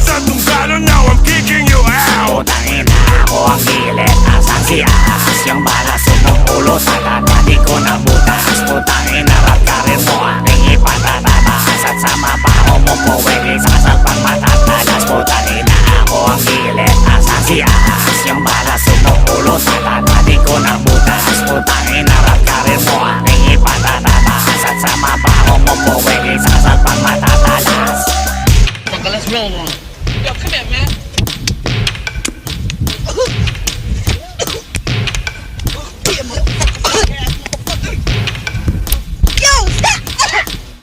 sa tunggalo, now I'm kicking you out. Putang ina, ako ang gilit, asan si ahas? Yung balas ng ulo sa tata, di ko nabutas. Putang ina, rap karir mo aking ipatataas. At sa mabaho mo po, pwede sasalpang matatalas. Putang ina, ako ang gilit, asan si ahas? Yung balas ng ulo sa tata, di ko nabutas. Putang ina, rap karir mo aking ipatataas. At sa mabaho mo po, pwede sasalpang matatalas. Let's roll one. Yo, come here, man. Yo, stop!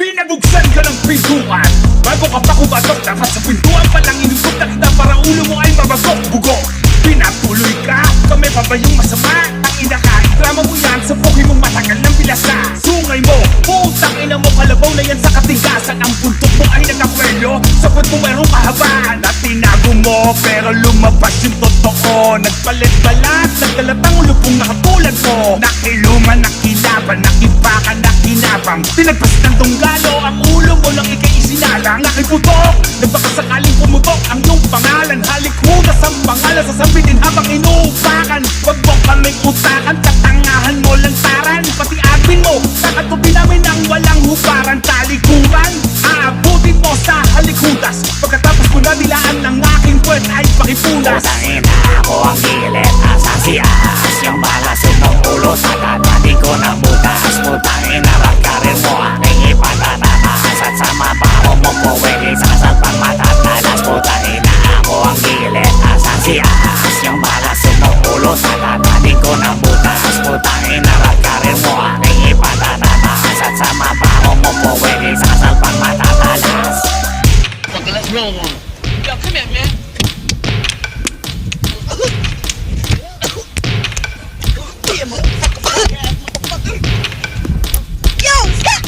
Binabuksan ka ng pintuan bago ka pa kumatok. Dapat sa pintuan palang inusog na kita para ulo mo ay mabagok-bugok. Pinatuloy ka, kami pa ba yung masama? Ang ina ka, ikrama mo yan sa pogi mong matagal ng bilasa. Sungay mo, putang ina mo, kalabaw na yan sa katingkasan. Ang buntot mo ay nagkakwelyo, sa puwet mo mayroong kahabaan. At tinago mo, pero lumabas yung totoo. Nagpalit-balat, nagdalatang lupong na katulad mo. Nakiluman, nakilaban, nakipakan, nakinabang. Tinagpas ng tunggalo, ang ulo mo lang ikay isinalang. Nakiputok, nagbakasakaling pumutok ang iyong pangalan. Halik hudas ang pangalan, sasambitin habang inuupakan. Wag mo kaming utakan, katangahan mo lantaran. Pati admin mo, kakatubi namin ang walang hubaran. Talikuran, aabutin mo sa halikudas. Pagkatapos ko nadilaan ng aking puwet ay pakipunas. Putang ina, ako ang gilit, asan si ahas? Yung balas ng ulo sa tata, di ko nabutas. Putang ina, rap karir mo aking ipatataas. At sa mabaho mo po, pwede sasalpang matatalas. Putang ina, ako ang gilit, asan si ahas? Yung balas ng ulo sa tata, di ko nabutas. Putang ina, rap karir mo aking ipatataas. At sa mabaho mo po, pwede sasalpang matatalas. Okay, let's roll one. Yo, come here, man. Yo, stop!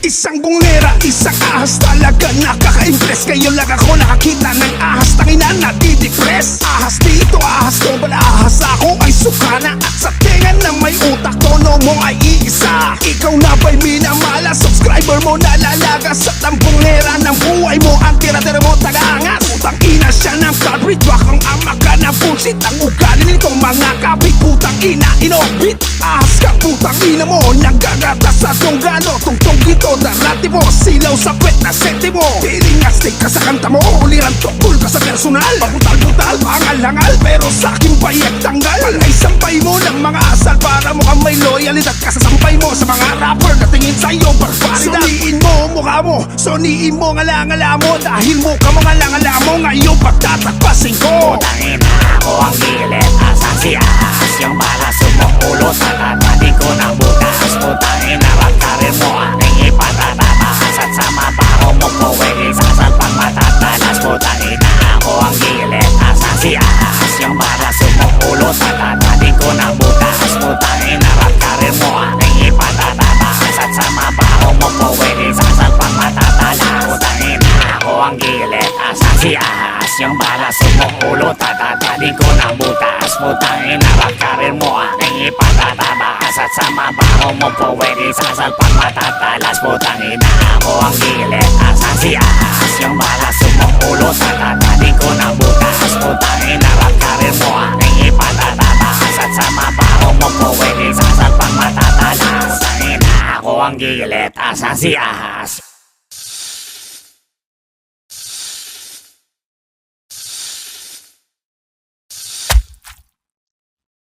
Isang bungera, isang ahas talaga nakaka-impress. Ngayon lang ako nakakita ng ahas, tangina nadidepress. Ahas dito, ahas doon, ahas ako ay sukana. At sa tenga na may utak, tono mo ay iisa. Ikaw na ba'y minamala, subscriber mo nalalagas. At ang bungera ng buhay mo, ang tira-tira mo taga-angas. Putang ina siya ng culprit, wakang ama ka na bullshit. Ang ugali nitong mga kapit, putang ina inorbit. Ahas ka putang ina mo, nagagata sa tunggalo. Tungtong ito, darati mo, silaw sa pwet na sentimo. Piling astig ka sa kanta mo, uliran tukul ka sa personal. Pabutal-butal, pangal-hangal, pero sa aking bayag tanggal. Palay sampay mo ng mga asal para mukhang may loyalidad ka sa sampay mo. Sa mga rapper na tingin sa'yo, barbaridad. Suniin mo mukha mo, suniin mo ngala-ngala mo. Dahil mukha mo ngala-ngala mo, ngayon pagtatakpasin ko. Putang ina, ako ang gilit, asan si ahas? Yung balas ng ulo sa tata, di ko nabutas. Putang ina, rap karir mo aking ipatataas. At sa mabaho mo po, pwede sasalpang matatalas. Putang ina, ako ang gilit, asan si ahas? Yung balas ng ulo sa tata, di ko nabutas. Putang ina, rap karir mo aking ipatataas. At sa mabaho mo po, pwede sasalpang matatalas. Putang ina, ako ang gilit, asan si ahas? Yung balas ng ulo tatata, di ko nabutas. Putang ina, rap karir mo aking ipatataas. At sa mabaho mo po, pwede sasalpang matatalas. Putang ina, ako ang gilit, asan si ahas? Yung balas ng ulo tatata, di ko nabutas. Putang ina, rap karir mo aking ipatataas. At sa mabaho mo po, pwede sasalpang matatalas. Putang ina, ako ang gilit, asan si ahas?